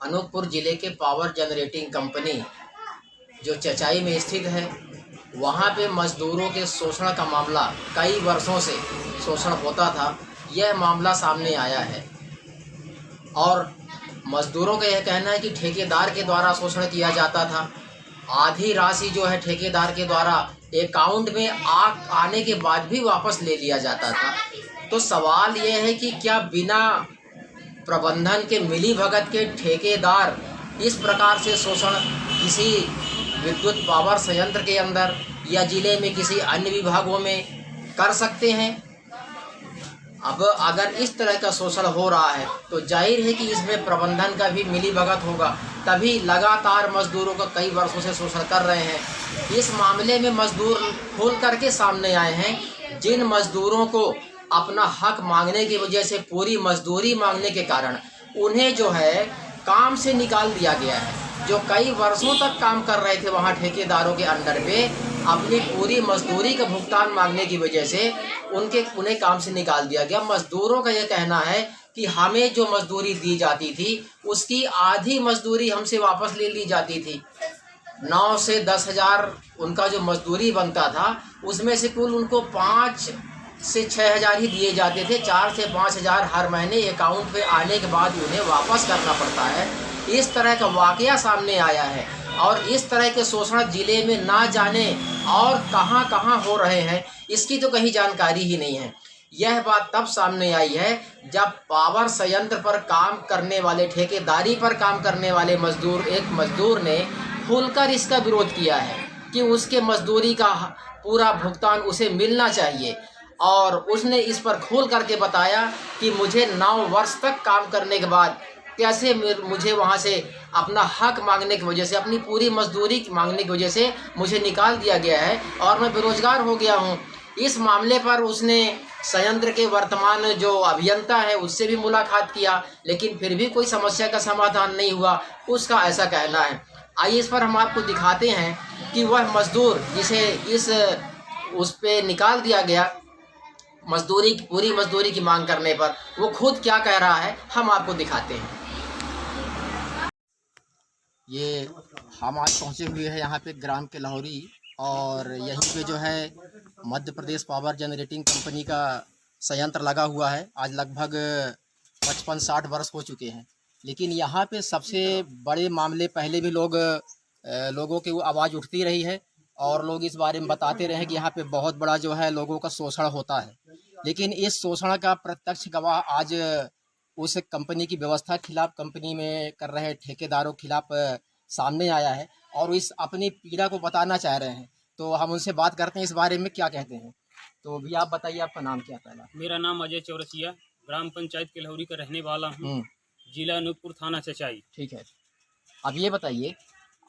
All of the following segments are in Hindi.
अनूपपुर जिले के पावर जनरेटिंग कंपनी जो चचाई में स्थित है, वहाँ पे मजदूरों के शोषण का मामला कई वर्षों से शोषण होता था। यह मामला सामने आया है और मजदूरों का यह कहना है कि ठेकेदार के द्वारा शोषण किया जाता था। आधी राशि जो है ठेकेदार के द्वारा अकाउंट में आने के बाद भी वापस ले लिया जाता था। तो सवाल यह है कि क्या बिना प्रबंधन के मिलीभगत के ठेकेदार इस प्रकार से शोषण किसी विद्युत पावर संयंत्र के अंदर या जिले में किसी अन्य विभागों में कर सकते हैं? अब अगर इस तरह का शोषण हो रहा है तो जाहिर है कि इसमें प्रबंधन का भी मिलीभगत होगा, तभी लगातार मजदूरों का कई वर्षों से शोषण कर रहे हैं। इस मामले में मजदूर खोल करके सामने आए हैं। जिन मजदूरों को अपना हक मांगने की वजह से पूरी मजदूरी मांगने के कारण उन्हें जो है काम से निकाल दिया गया है, जो कई वर्षों तक काम कर रहे थे वहाँ ठेकेदारों के अंडर पे, अपनी पूरी मजदूरी का भुगतान मांगने की वजह से उन्हें काम से निकाल दिया गया। मजदूरों का यह कहना है कि हमें जो मजदूरी दी जाती थी उसकी आधी मजदूरी हमसे वापस ले ली जाती थी। 9 से 10 हज़ार उनका जो मजदूरी बनता था उसमें से कुल उनको 5 से 6 हज़ार ही दिए जाते थे। 4 से 5 हज़ार हर महीने अकाउंट पे आने के बाद उन्हें वापस करना पड़ता है। इस तरह का वाकया सामने आया है और इस तरह के शोषण जिले में ना जाने और कहां कहां हो रहे हैं इसकी तो कहीं जानकारी ही नहीं है। यह बात तब सामने आई है जब पावर संयंत्र पर काम करने वाले, ठेकेदारी पर काम करने वाले एक मजदूर ने खुलकर इसका विरोध किया है कि उसके मजदूरी का पूरा भुगतान उसे मिलना चाहिए। और उसने इस पर खोल करके बताया कि मुझे 9 वर्ष तक काम करने के बाद कैसे मुझे वहाँ से अपना हक मांगने की वजह से, अपनी पूरी मजदूरी मांगने की वजह से मुझे निकाल दिया गया है और मैं बेरोजगार हो गया हूँ। इस मामले पर उसने संयंत्र के वर्तमान जो अभियंता है उससे भी मुलाकात किया, लेकिन फिर भी कोई समस्या का समाधान नहीं हुआ, उसका ऐसा कहना है। आइए इस पर हम आपको दिखाते हैं कि वह मजदूर जिसे उस पर निकाल दिया गया पूरी मजदूरी की मांग करने पर, वो खुद क्या कह रहा है, हम आपको दिखाते हैं। ये हम आज पहुँचे हुए हैं यहाँ पे ग्राम के लाहौरी, और यहीं पे जो है Madhya Pradesh power generating company का संयंत्र लगा हुआ है। आज लगभग 55-60 वर्ष हो चुके हैं, लेकिन यहाँ पे सबसे बड़े मामले पहले भी लोगों की आवाज़ उठती रही है और लोग इस बारे में बताते रहे कि यहाँ पे बहुत बड़ा जो है लोगों का शोषण होता है। लेकिन इस शोषण का प्रत्यक्ष गवाह आज उस कंपनी की व्यवस्था खिलाफ, कंपनी में कर रहे ठेकेदारों खिलाफ सामने आया है और इस अपनी पीड़ा को बताना चाह रहे हैं। तो हम उनसे बात करते हैं, इस बारे में क्या कहते हैं। तो भी आप बताइए, आपका नाम क्या पहला? मेरा नाम अजय चौरसिया, ग्राम पंचायत के लाहौरी का रहने वाला हूँ, जिला अनूपपुर, थाना चचाई। ठीक है, अब ये बताइए,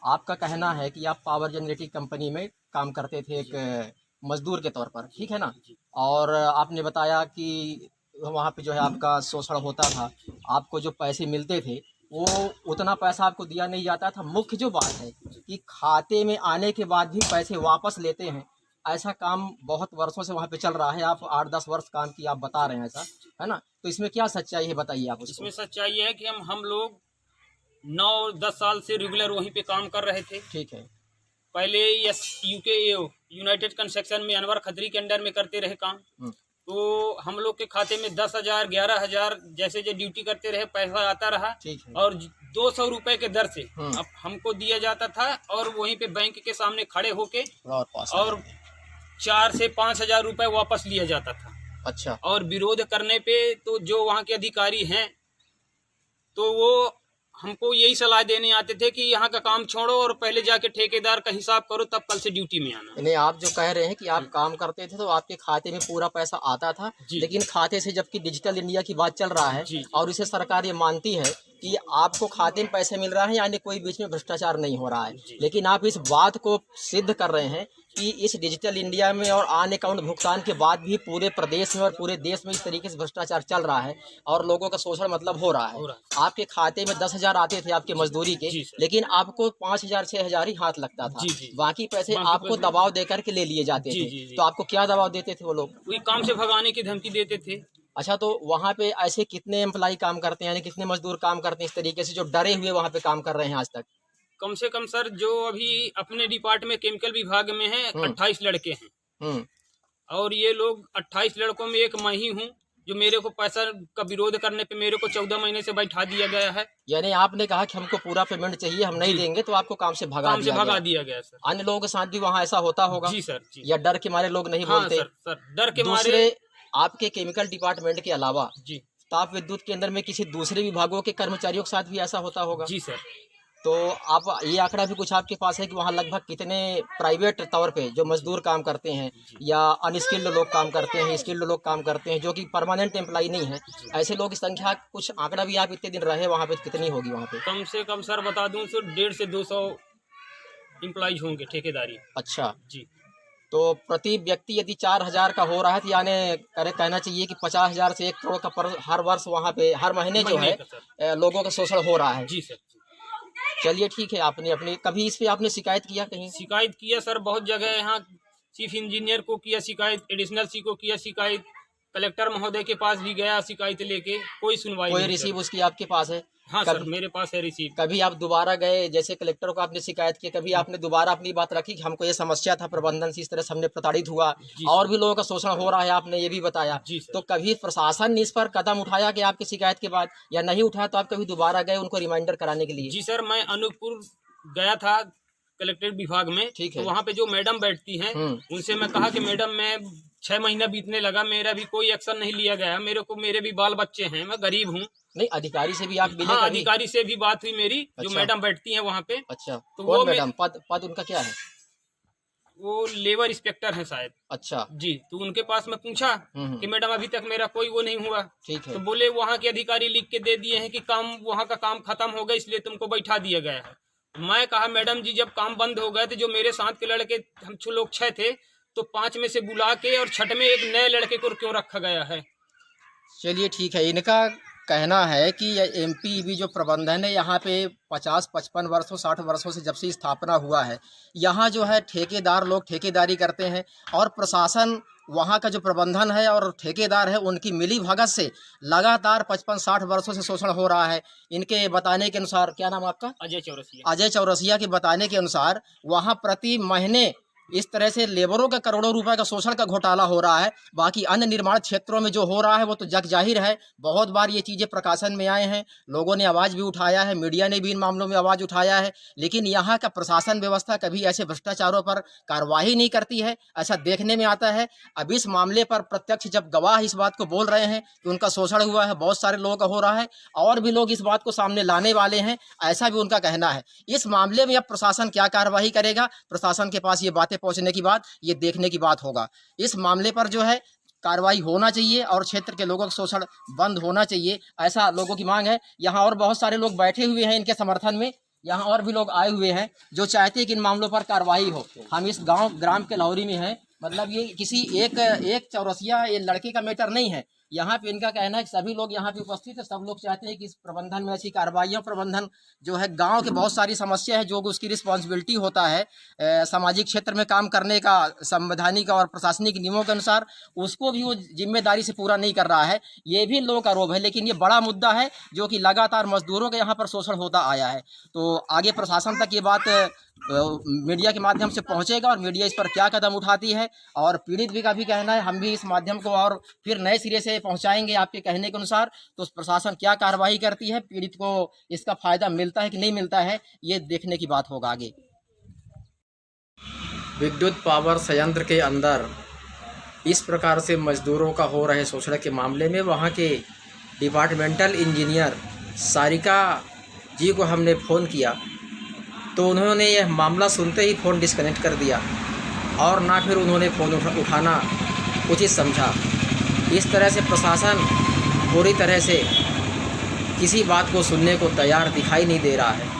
आपका कहना है कि आप पावर जनरेटिंग कंपनी में काम करते थे एक मजदूर के तौर पर, ठीक है ना? और आपने बताया कि वहाँ पे जो है आपका शोषण होता था, आपको जो पैसे मिलते थे वो उतना पैसा आपको दिया नहीं जाता था। मुख्य जो बात है कि खाते में आने के बाद भी पैसे वापस लेते हैं, ऐसा काम बहुत वर्षों से वहाँ पे चल रहा है। आप 8-10 वर्ष काम की आप बता रहे हैं, ऐसा है ना? तो इसमें क्या सच्चाई है, बताइए आप उसको। इसमें सच्चाई है कि हम लोग 9-10 साल से रेगुलर वहीं पे काम कर रहे थे। ठीक है। पहले यूनाइटेड कंस्ट्रक्शन में अनवर खत्री के अंडर में करते रहे काम। तो हम लोग के खाते में 10,000, 11,000 जैसे जो ड्यूटी करते रहे पैसा आता रहा और 200 रुपए के दर से अब हमको दिया जाता था और वहीं पे बैंक के सामने खड़े होके और 4 से 5,000 रुपए वापस लिया जाता था। अच्छा। और विरोध करने पे तो जो वहाँ के अधिकारी हैं तो वो हमको यही सलाह देने आते थे कि यहाँ का काम छोड़ो और पहले जाके ठेकेदार का हिसाब करो, तब कल से ड्यूटी में आना। नहीं, आप जो कह रहे हैं कि आप काम करते थे तो आपके खाते में पूरा पैसा आता था, लेकिन खाते से जबकि डिजिटल इंडिया की बात चल रहा है और इसे सरकार ये मानती है कि आपको खाते में पैसे मिल रहा है, यानी कोई बीच में भ्रष्टाचार नहीं हो रहा है, लेकिन आप इस बात को सिद्ध कर रहे हैं कि इस डिजिटल इंडिया में और ऑन अकाउंट भुगतान के बाद भी पूरे प्रदेश में और पूरे देश में इस तरीके से भ्रष्टाचार चल रहा है और लोगों का शोषण मतलब हो रहा है। आपके खाते में 10,000 आते थे आपके मजदूरी के, लेकिन आपको 5,000 6,000 ही हाथ लगता था। बाकी पैसे आपको दबाव देकर के ले लिए जाते थे। तो आपको क्या दबाव देते थे वो लोग? वही काम से भगाने की धमकी देते थे अच्छा, तो वहाँ पे ऐसे कितने एम्प्लॉय काम करते हैं, यानी कितने मजदूर काम करते हैं इस तरीके से जो डरे हुए वहाँ पे काम कर रहे हैं आज तक? कम से कम सर जो अभी अपने डिपार्टमेंट में केमिकल विभाग में हैं 28 लड़के हैं और ये लोग 28 लड़कों में एक मैं ही हूँ जो मेरे को पैसा का विरोध करने पे मेरे को 14 महीने से बैठा दिया गया है। यानी आपने कहा कि हमको पूरा पेमेंट चाहिए, हम नहीं देंगे तो आपको काम से भगा दिया गया सर। अन्य लोगों के साथ भी वहाँ ऐसा होता होगा? जी सर जी। या डर के मारे लोग नहीं बोलते? सर डर के मारे। आपके केमिकल डिपार्टमेंट के अलावा जी ताप विद्युत के अंदर में किसी दूसरे विभागों के कर्मचारियों के साथ भी ऐसा होता होगा? जी सर। तो आप ये आंकड़ा भी कुछ आपके पास है कि वहाँ लगभग कितने प्राइवेट तौर पे जो मजदूर काम करते हैं या अनस्किल्ड लोग काम करते हैं, स्किल्ड लोग काम करते हैं जो कि परमानेंट एम्प्लॉय नहीं है, ऐसे लोग की संख्या कुछ आंकड़ा भी आप इतने दिन रहे वहाँ पे कितनी होगी वहाँ पे? कम से कम सर बता दूं सर 150 से 200 एम्प्लॉय होंगे ठेकेदारी। अच्छा जी। तो प्रति व्यक्ति यदि 4000 का हो रहा है तो यानी कहना चाहिए कि 50,000 से 1 करोड़ का हर वर्ष वहाँ पे हर महीने जो है लोगों का शोषण हो रहा है। जी सर। चलिए ठीक है, आपने अपनी कभी इस पे आपने शिकायत किया कहीं? शिकायत किया सर, बहुत जगह यहाँ चीफ इंजीनियर को किया शिकायत, एडिशनल सी को किया शिकायत, कलेक्टर महोदय के पास भी गया शिकायत लेके, कोई सुनवाई नहीं। कोई रिसीव उसकी आपके पास है? हाँ सर मेरे पास है रिसीव। कभी आप दोबारा गए, जैसे कलेक्टर को आपने शिकायत की, कभी आपने दोबारा अपनी बात रखी कि हमको ये समस्या था प्रबंधन से, इस तरह से हमने प्रताड़ित हुआ और भी लोगों का शोषण हो रहा है, आपने ये भी बताया, तो कभी प्रशासन ने इस पर कदम उठाया कि आपकी शिकायत के बाद, या नहीं उठाया तो आप कभी दोबारा गए उनको रिमाइंडर कराने के लिए? जी सर, मैं अनूपपुर गया था कलेक्ट्रेट विभाग में। ठीक है। तो वहाँ पे जो मैडम बैठती हैं उनसे मैं कहा कि मैडम मैं 6 महीना बीतने लगा, मेरा भी कोई एक्शन नहीं लिया गया, मेरे भी बाल बच्चे हैं, मैं गरीब हूँ। नहीं, अधिकारी से भी आप मिले? हाँ, अधिकारी से भी बात हुई मेरी। अच्छा। जो मैडम बैठती हैं वहाँ पे। अच्छा, तो वो मैडम पद उनका क्या है? वो लेबर इंस्पेक्टर है शायद। अच्छा जी। तो उनके पास मैं पूछा कि मैडम अभी तक मेरा कोई वो नहीं हुआ। ठीक है। तो बोले वहाँ के अधिकारी लिख के दे दिए हैं कि काम वहाँ का काम खत्म हो गया, इसलिए तुमको बैठा दिया गया है। मैं कहा मैडम जी जब काम बंद हो गए थे, जो मेरे साथ के लड़के हम 6 लोग थे, तो 5 में से बुला के और 6 में एक नए लड़के को क्यों रखा गया है? चलिए ठीक है, इनका कहना है कि एमपीईबी जो प्रबंधन है यहाँ पे 50-55 वर्षों 60 वर्षों से जब से स्थापना हुआ है, यहाँ जो है ठेकेदार लोग ठेकेदारी करते हैं और प्रशासन वहाँ का जो प्रबंधन है और ठेकेदार है उनकी मिली भगत से लगातार 55-60 वर्षों से शोषण हो रहा है। इनके बताने के अनुसार, क्या नाम आपका? अजय चौरसिया। अजय चौरसिया के बताने के अनुसार वहाँ प्रति महीने इस तरह से लेबरों का करोड़ों रुपए का शोषण का घोटाला हो रहा है। बाकी अन्य निर्माण क्षेत्रों में जो हो रहा है वो तो जग जाहिर है, बहुत बार ये चीज़ें प्रकाशन में आए हैं, लोगों ने आवाज़ भी उठाया है, मीडिया ने भी इन मामलों में आवाज़ उठाया है, लेकिन यहाँ का प्रशासन व्यवस्था कभी ऐसे भ्रष्टाचारों पर कार्रवाई नहीं करती है, ऐसा देखने में आता है। अब इस मामले पर प्रत्यक्ष जब गवाह इस बात को बोल रहे हैं कि उनका शोषण हुआ है, बहुत सारे लोगों का हो रहा है और भी लोग इस बात को सामने लाने वाले हैं, ऐसा भी उनका कहना है। इस मामले में अब प्रशासन क्या कार्रवाई करेगा, प्रशासन के पास ये बातें पहुंचने की बात, ये देखने की बात होगा। इस मामले पर जो है कार्रवाई होना चाहिए और क्षेत्र के लोगों का शोषण बंद होना चाहिए, ऐसा लोगों की मांग है। यहाँ और बहुत सारे लोग बैठे हुए हैं इनके समर्थन में, यहाँ और भी लोग आए हुए हैं जो चाहते हैं कि इन मामलों पर कार्रवाई हो। हम इस ग्राम के लाहौरी में हैं, मतलब ये किसी एक चौरसिया ये लड़के का मैटर नहीं है। यहाँ पे इनका कहना है कि सभी लोग यहाँ पे उपस्थित है, सब लोग चाहते हैं कि इस प्रबंधन में ऐसी कार्रवाइयाँ, प्रबंधन जो है गांव के बहुत सारी समस्या है जो उसकी रिस्पॉन्सिबिलिटी होता है सामाजिक क्षेत्र में काम करने का, संवैधानिक और प्रशासनिक नियमों के अनुसार, उसको भी वो जिम्मेदारी से पूरा नहीं कर रहा है। ये भी लोगों का आरोप है, लेकिन ये बड़ा मुद्दा है जो कि लगातार मजदूरों के यहाँ पर शोषण होता आया है। तो आगे प्रशासन तक ये बात मीडिया के माध्यम से पहुंचेगा और मीडिया इस पर क्या कदम उठाती है, और पीड़ित भी का भी कहना है हम भी इस माध्यम को और फिर नए सिरे से पहुंचाएंगे आपके कहने के अनुसार। तो प्रशासन क्या कार्रवाई करती है, पीड़ित को इसका फायदा मिलता है कि नहीं मिलता है, ये देखने की बात होगा आगे। विद्युत पावर संयंत्र के अंदर इस प्रकार से मजदूरों का हो रहे शोषण के मामले में वहाँ के डिपार्टमेंटल इंजीनियर सारिका जी को हमने फ़ोन किया तो उन्होंने यह मामला सुनते ही फ़ोन डिस्कनेक्ट कर दिया और ना फिर उन्होंने फ़ोन उठाना उचित समझा। इस तरह से प्रशासन पूरी तरह से किसी बात को सुनने को तैयार दिखाई नहीं दे रहा है।